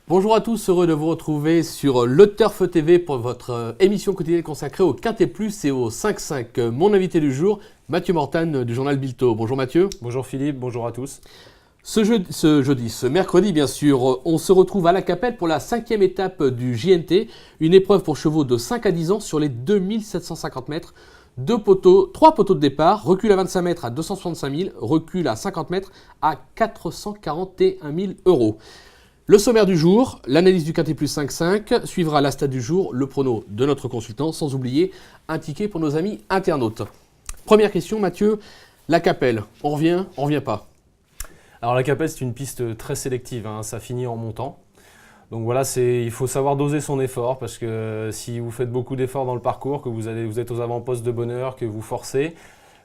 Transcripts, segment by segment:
Bonjour à tous, heureux de vous retrouver sur Le Turf TV pour votre émission quotidienne consacrée au Quintet Plus et au 5-5. Mon invité du jour, Mathieu Mortane du journal Bilto. Bonjour Mathieu. Bonjour Philippe, bonjour à tous. Ce mercredi bien sûr, on se retrouve à la Capelle pour la 5e étape du JNT, une épreuve pour chevaux de 5 à 10 ans sur les 2750 mètres. 3 poteaux de départ, recul à 25 mètres à 265 000, recul à 50 mètres à 441 000 euros. Le sommaire du jour, l'analyse du Quintet Plus 5-5, suivra la stat du jour, le prono de notre consultant, sans oublier un ticket pour nos amis internautes. Première question Mathieu, la Capelle, on revient pas? Alors la Capelle c'est une piste très sélective, ça finit en montant. Donc voilà, il faut savoir doser son effort parce que si vous faites beaucoup d'efforts dans le parcours, que vous êtes aux avant-postes de bonne heure, que vous forcez,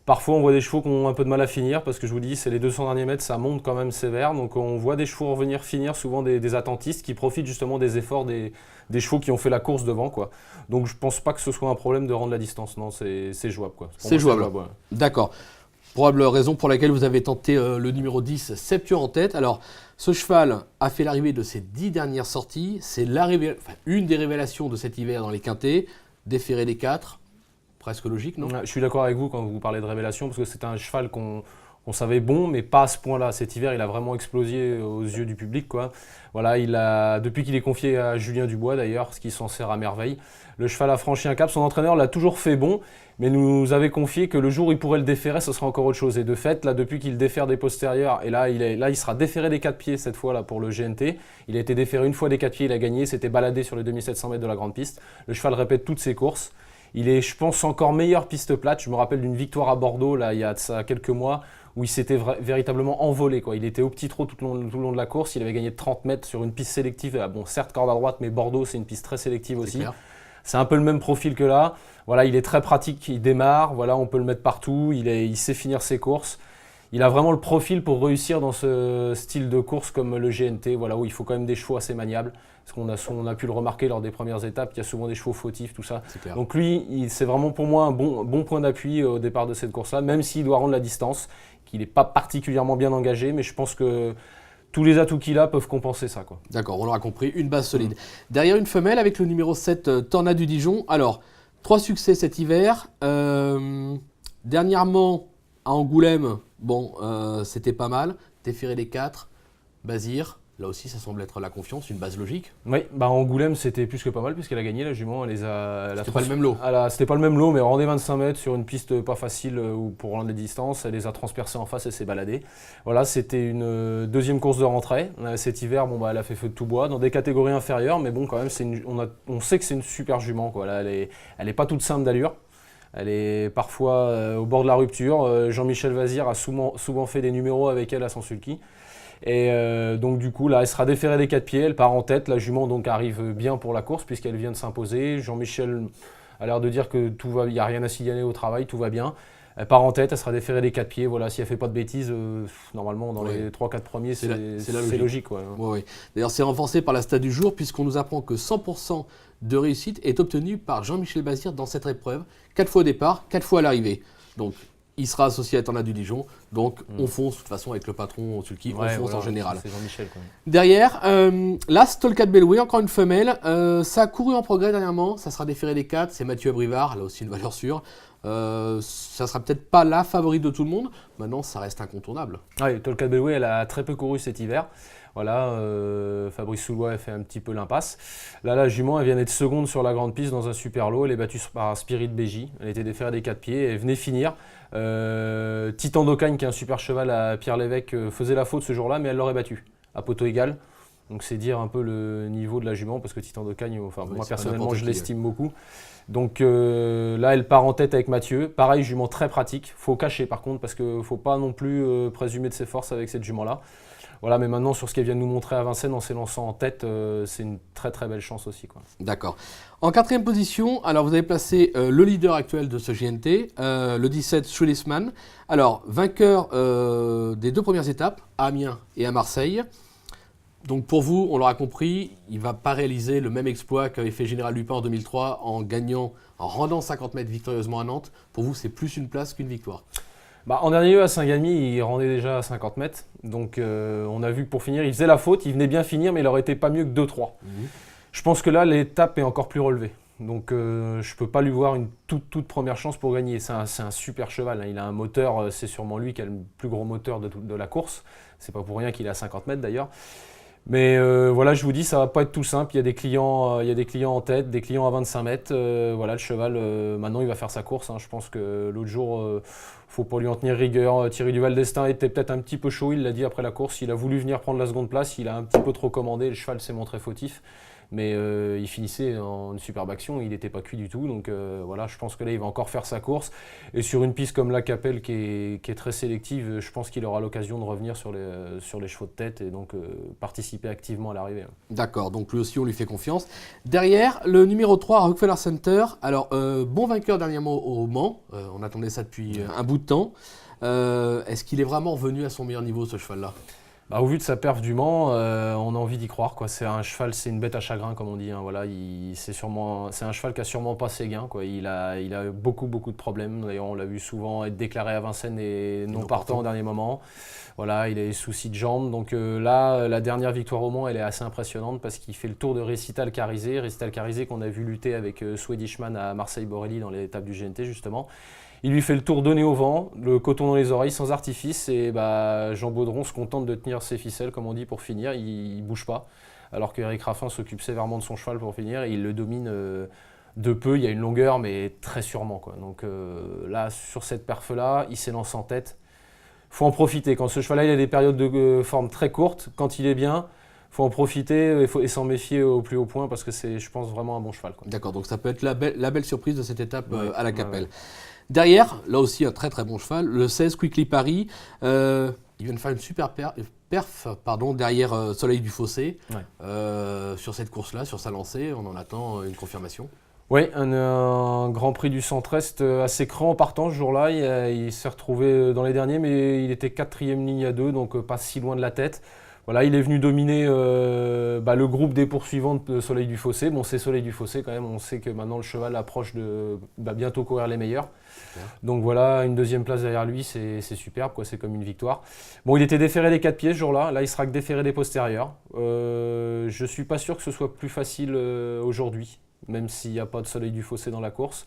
parfois on voit des chevaux qui ont un peu de mal à finir parce que je vous dis, c'est les 200 derniers mètres, ça monte quand même sévère. Donc on voit des chevaux revenir finir, souvent des attentistes qui profitent justement des efforts des chevaux qui ont fait la course devant, quoi. Donc je pense pas que ce soit un problème de rendre la distance, non, c'est jouable, quoi. C'est jouable, ouais. D'accord. Probable raison pour laquelle vous avez tenté le numéro 10, Septuor en tête. Alors, ce cheval a fait l'arrivée de ses 10 dernières sorties. C'est une des révélations de cet hiver dans les quintets. Déféré des 4, presque logique, non? Je suis d'accord avec vous quand vous parlez de révélation, parce que c'est un cheval qu'on savait bon, mais pas à ce point-là. Cet hiver, il a vraiment explosé aux yeux du public, quoi. Voilà, depuis qu'il est confié à Julien Dubois, d'ailleurs, ce qui s'en sert à merveille. Le cheval a franchi un cap. Son entraîneur l'a toujours fait bon, mais nous avait confié que le jour où il pourrait le déférer, ce sera encore autre chose. Et de fait, là, depuis qu'il défère des postérieurs, et là, il sera déféré des 4 pieds cette fois là pour le GNT. Il a été déféré une fois des 4 pieds, il a gagné, c'était baladé sur les 2700 mètres de la grande piste. Le cheval répète toutes ses courses. Il est, je pense, encore meilleur piste plate. Je me rappelle d'une victoire à Bordeaux, là, il y a de ça quelques mois, où il s'était véritablement envolé, quoi. Il était au petit trot tout le long de la course. Il avait gagné 30 mètres sur une piste sélective. Bon, certes, corde à droite, mais Bordeaux, c'est une piste très sélective aussi. Clair. C'est un peu le même profil que là. Voilà, il est très pratique, il démarre. Voilà, on peut le mettre partout. Il sait finir ses courses. Il a vraiment le profil pour réussir dans ce style de course comme le GNT, voilà, où il faut quand même des chevaux assez maniables. Parce qu'on a pu le remarquer lors des premières étapes, il y a souvent des chevaux fautifs, tout ça. Donc lui, c'est vraiment pour moi un bon point d'appui au départ de cette course-là, même s'il doit rendre la distance, qu'il n'est pas particulièrement bien engagé, mais je pense que tous les atouts qu'il a peuvent compenser ça, quoi. D'accord, on l'aura compris, une base solide. Derrière une femelle avec le numéro 7, Tornade du Dijon. Alors, 3 succès cet hiver. Dernièrement, à Angoulême, c'était pas mal. Déféré des 4, Bazir. Là aussi, ça semble être la confiance, une base logique. Oui, Angoulême, c'était plus que pas mal puisqu'elle a gagné, la jument. C'était pas le même lot. C'était pas le même lot, mais rendez 25 mètres sur une piste pas facile pour rendre les distances. Elle les a transpercées en face et s'est baladée. Voilà, c'était une deuxième course de rentrée. Cet hiver, elle a fait feu de tout bois dans des catégories inférieures, mais bon, quand même, on sait que c'est une super jument, quoi. Là, elle est pas toute simple d'allure. Elle est parfois au bord de la rupture. Jean-Michel Vazir a souvent fait des numéros avec elle à son sulky. Et donc du coup, là, elle sera déférée des 4 pieds, elle part en tête. La jument donc arrive bien pour la course puisqu'elle vient de s'imposer. Jean-Michel a l'air de dire que il n'y a rien à signaler au travail, tout va bien. Elle part en tête, elle sera déférée des 4 pieds. Voilà, si elle ne fait pas de bêtises, normalement dans les 3-4 premiers, c'est logique. Ouais. Ouais. D'ailleurs, c'est renforcé par la stat du jour puisqu'on nous apprend que 100% de réussite est obtenu par Jean-Michel Bazir dans cette épreuve. 4 fois au départ, 4 fois à l'arrivée. Donc, il sera associé à Tornade du Dijon, donc on fonce de toute façon avec le patron sulky, on fonce en général. C'est Jean-Michel, quoi. Derrière, là, Stolkat Belloué, encore une femelle, ça a couru en progrès dernièrement, ça sera déféré des 4, c'est Mathieu Abrivard, là aussi une valeur sûre. Ça sera peut-être pas la favorite de tout le monde, maintenant ça reste incontournable. Oui, Stolkat Belloué, elle a très peu couru cet hiver. Voilà, Fabrice Soulois a fait un petit peu l'impasse. Là, la jument, elle vient d'être seconde sur la grande piste dans un super lot. Elle est battue par Spirit BJ. Elle était déférée des 4 pieds. Elle venait finir. Titan d'Ocagne, qui est un super cheval à Pierre Lévesque, faisait la faute ce jour-là, mais elle l'aurait battue à poteau égal. Donc c'est dire un peu le niveau de la jument, parce que Titan d'Ocagne, moi personnellement, je l'estime beaucoup. Donc là, elle part en tête avec Mathieu. Pareil, jument très pratique. Faut cacher par contre, parce qu'il ne faut pas non plus présumer de ses forces avec cette jument-là. Voilà, mais maintenant, sur ce qu'elle vient de nous montrer à Vincennes en s'élançant en tête, c'est une très très belle chance aussi, quoi. D'accord. En 4e position, alors vous avez placé le leader actuel de ce GNT, le 17, Schulisman. Alors, vainqueur des 2 premières étapes, à Amiens et à Marseille. Donc pour vous, on l'aura compris, il ne va pas réaliser le même exploit qu'avait fait Général Lupin en 2003 en rendant 50 mètres victorieusement à Nantes. Pour vous, c'est plus une place qu'une victoire. En dernier lieu, à Saint-Galmier, il rendait déjà à 50 mètres. Donc on a vu que pour finir, il faisait la faute, il venait bien finir, mais il aurait été pas mieux que 2-3. Je pense que là, l'étape est encore plus relevée. Donc je ne peux pas lui voir une toute première chance pour gagner. C'est un super cheval, hein. Il a un moteur, c'est sûrement lui qui a le plus gros moteur de la course. C'est pas pour rien qu'il est à 50 mètres d'ailleurs. Mais voilà, je vous dis, ça va pas être tout simple. Il y a des clients en tête, des clients à 25 mètres. Voilà, le cheval, maintenant, il va faire sa course, hein. Je pense que l'autre jour, faut pas lui en tenir rigueur. Thierry Duval d'Estaing était peut-être un petit peu chaud, il l'a dit après la course. Il a voulu venir prendre la seconde place, il a un petit peu trop commandé. Le cheval s'est montré fautif. Mais il finissait en une superbe action, il n'était pas cuit du tout. Donc voilà, je pense que là, il va encore faire sa course. Et sur une piste comme la Capelle qui est très sélective, je pense qu'il aura l'occasion de revenir sur les chevaux de tête et donc participer activement à l'arrivée. D'accord, donc lui aussi, on lui fait confiance. Derrière, le numéro 3, Rockefeller Center. Alors, bon vainqueur dernièrement au Mans. On attendait ça depuis un bout de temps. Est-ce qu'il est vraiment revenu à son meilleur niveau, ce cheval-là ? Au vu de sa perf du Mans, on a envie d'y croire, quoi. C'est un cheval, c'est une bête à chagrin, comme on dit, hein. Voilà, c'est un cheval qui a sûrement pas ses gains, quoi. Il a beaucoup de problèmes. D'ailleurs, on l'a vu souvent être déclaré à Vincennes et non partant au dernier moment. Voilà, il a des soucis de jambes. Donc là, la dernière victoire au Mans, elle est assez impressionnante parce qu'il fait le tour de Récital Carizé. Récital Carizé qu'on a vu lutter avec Swedishman à Marseille-Borelli dans l'étape du GNT, justement. Il lui fait le tour donné au vent, le coton dans les oreilles sans artifice et Jean Baudron se contente de tenir ses ficelles, comme on dit, pour finir. Il ne bouge pas. Alors qu'Éric Raffin s'occupe sévèrement de son cheval pour finir et il le domine de peu. Il y a une longueur, mais très sûrement, quoi. Donc là, sur cette perf-là, il s'élance en tête. Il faut en profiter. Quand ce cheval-là, il a des périodes de forme très courtes, quand il est bien, il faut en profiter et s'en méfier au plus haut point parce que c'est, je pense, vraiment un bon cheval, quoi. D'accord, donc ça peut être la belle surprise de cette étape à la Capelle. Derrière, là aussi un très bon cheval, le 16 Quickly Paris. Il vient de faire une super perf derrière Soleil du Fossé. Sur cette course-là, sur sa lancée, on en attend une confirmation. Oui, un Grand Prix du Centre-Est assez cran en partant ce jour-là. Il s'est retrouvé dans les derniers, mais il était 4e ligne à 2, donc pas si loin de la tête. Voilà, il est venu dominer le groupe des poursuivants de Soleil du Fossé. Bon, c'est Soleil du Fossé quand même, on sait que maintenant le cheval approche de bientôt courir les meilleurs. Donc voilà, une deuxième place derrière lui, c'est superbe, quoi. C'est comme une victoire. Bon, il était déféré des 4 pieds ce jour-là, là il sera que déféré des postérieurs. Je ne suis pas sûr que ce soit plus facile aujourd'hui, même s'il n'y a pas de Soleil du Fossé dans la course.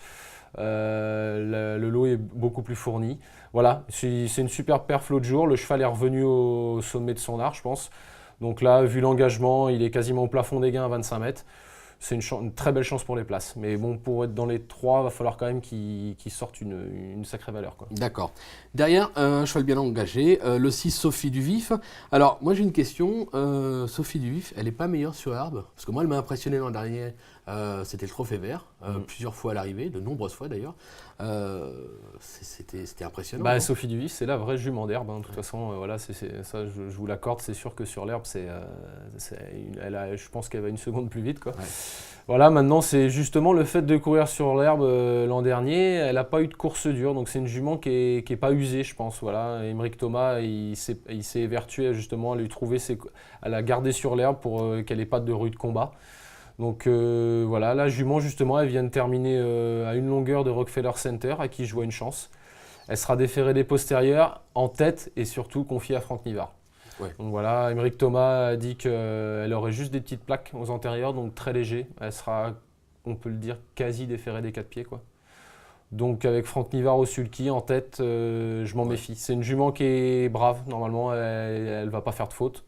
Le lot est beaucoup plus fourni. Voilà, c'est une super perf l'autre jour. Le cheval est revenu au sommet de son art, je pense. Donc là, vu l'engagement, il est quasiment au plafond des gains à 25 mètres. C'est une très belle chance pour les places. Mais bon, pour être dans les 3, il va falloir quand même qu'il sorte une sacrée valeur, quoi. D'accord. Derrière, un cheval bien engagé, le 6 Sophie Duvif. Alors, moi j'ai une question. Sophie Duvif, elle n'est pas meilleure sur herbe? Parce que moi, elle m'a impressionné l'an dernier. C'était le Trophée Vert, plusieurs fois à l'arrivée, de nombreuses fois d'ailleurs. C'était impressionnant. Sophie Duvif, c'est la vraie jument d'herbe, hein. De toute façon, voilà, ça, je vous l'accorde. C'est sûr que sur l'herbe, je pense qu'elle va une seconde plus vite, quoi. Ouais. Voilà, maintenant, c'est justement le fait de courir sur l'herbe l'an dernier. Elle n'a pas eu de course dure, donc c'est une jument qui n'est pas usée, je pense. Voilà. Émeric Thomas, il s'est évertué justement à la garder sur l'herbe pour qu'elle n'ait pas de rue de combat. Donc voilà, la jument justement, elle vient de terminer à une longueur de Rockefeller Center, à qui je vois une chance. Elle sera déférée des postérieurs, en tête et surtout confiée à Franck Nivard. Ouais. Donc voilà, Émeric Thomas a dit qu'elle aurait juste des petites plaques aux antérieurs, donc très léger. Elle sera, on peut le dire, quasi déférée des 4 pieds, quoi. Donc avec Franck Nivard au sulky en tête, je m'en méfie. C'est une jument qui est brave, normalement, elle ne va pas faire de faute.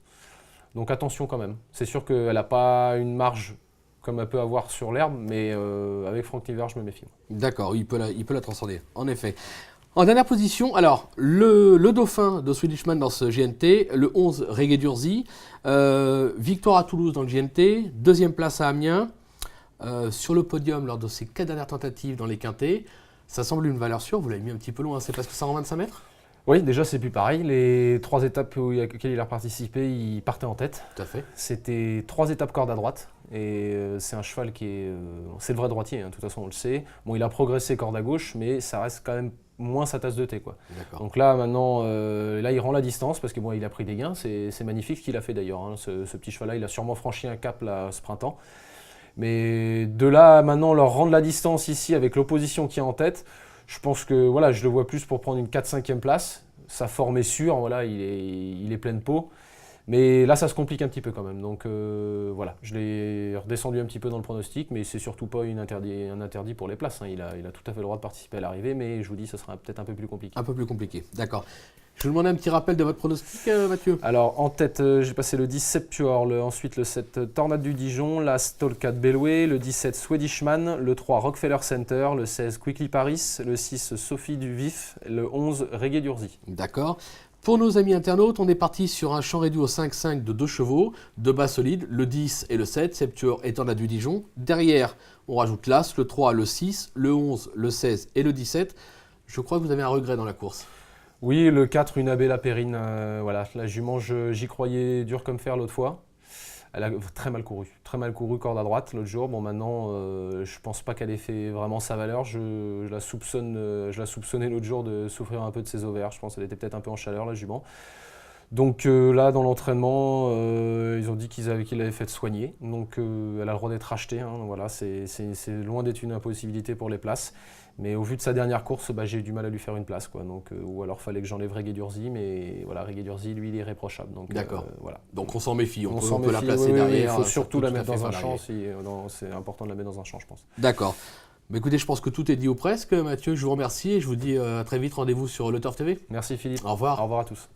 Donc attention quand même. C'est sûr qu'elle n'a pas une marge comme elle peut avoir sur l'herbe, mais avec Franck Nivard, je me méfie. D'accord, il peut la transcender, en effet. En dernière position, alors, le dauphin de Swedishman dans ce GNT, le 11 Reggae Durzi, victoire à Toulouse dans le GNT, deuxième place à Amiens, sur le podium lors de ses 4 dernières tentatives dans les quintés. Ça semble une valeur sûre, vous l'avez mis un petit peu loin, c'est parce que ça en 25 mètres? Oui, déjà c'est plus pareil. Les 3 étapes auxquelles il a participé, il partait en tête. Tout à fait. C'était 3 étapes corde à droite. Et c'est un cheval qui est... c'est le vrai droitier, hein, de toute façon on le sait. Bon, il a progressé corde à gauche, mais ça reste quand même moins sa tasse de thé, quoi. Donc là maintenant, là il rend la distance parce que bon, il a pris des gains. C'est magnifique ce qu'il a fait d'ailleurs, hein. Ce petit cheval-là, il a sûrement franchi un cap là, ce printemps. Mais de là maintenant leur rendre la distance ici avec l'opposition qui est en tête, Je pense que voilà, je le vois plus pour prendre une 4-5e place. Sa forme est sûre, voilà, il est plein de peau. Mais là, ça se complique un petit peu quand même. Donc voilà, je l'ai redescendu un petit peu dans le pronostic, mais c'est surtout pas un interdit pour les places. Hein. Il a tout à fait le droit de participer à l'arrivée, mais je vous dis, ça sera peut-être un peu plus compliqué. Un peu plus compliqué, d'accord. Je vous demande un petit rappel de votre pronostic, Mathieu. Alors en tête, j'ai passé le 10 Septuor, ensuite le 7 Tornade du Dijon, la Stolkat Belway, le 17 Swedishman, le 3 Rockefeller Center, le 16 Quickly Paris, le 6 Sophie du Vif, le 11 Reggae d'Urzy. D'accord. Pour nos amis internautes, on est parti sur un champ réduit au 5-5 de 2 chevaux, 2 bas solides, le 10 et le 7, Septuor et Tornade du Dijon. Derrière, on rajoute l'As, le 3, le 6, le 11, le 16 et le 17. Je crois que vous avez un regret dans la course. Oui, le 4, une Abbé La Périne, voilà, la jument, j'y croyais dur comme fer l'autre fois. Elle a très mal couru corde à droite l'autre jour. Bon, maintenant, je pense pas qu'elle ait fait vraiment sa valeur. Je la soupçonnais l'autre jour de souffrir un peu de ses ovaires. Je pense qu'elle était peut-être un peu en chaleur, la jument. Donc là, dans l'entraînement, ils ont dit qu'il avait fait soigner. Donc elle a le droit d'être achetée. Hein. Voilà, c'est loin d'être une impossibilité pour les places. Mais au vu de sa dernière course, j'ai eu du mal à lui faire une place. Quoi. Donc, ou alors fallait que j'enlève Reggae d'Urzy. Mais voilà, Reggae d'Urzy, lui, il est irréprochable. D'accord. Voilà. Donc on s'en méfie. On s'en peut la méfie, placer oui, derrière. il faut surtout la mettre dans un champ. champ. C'est important de la mettre dans un champ, je pense. D'accord. Mais écoutez, je pense que tout est dit ou presque, Mathieu. Je vous remercie et je vous dis à très vite. Rendez-vous sur Le Turf TV. Merci Philippe. Au revoir. Au revoir à tous.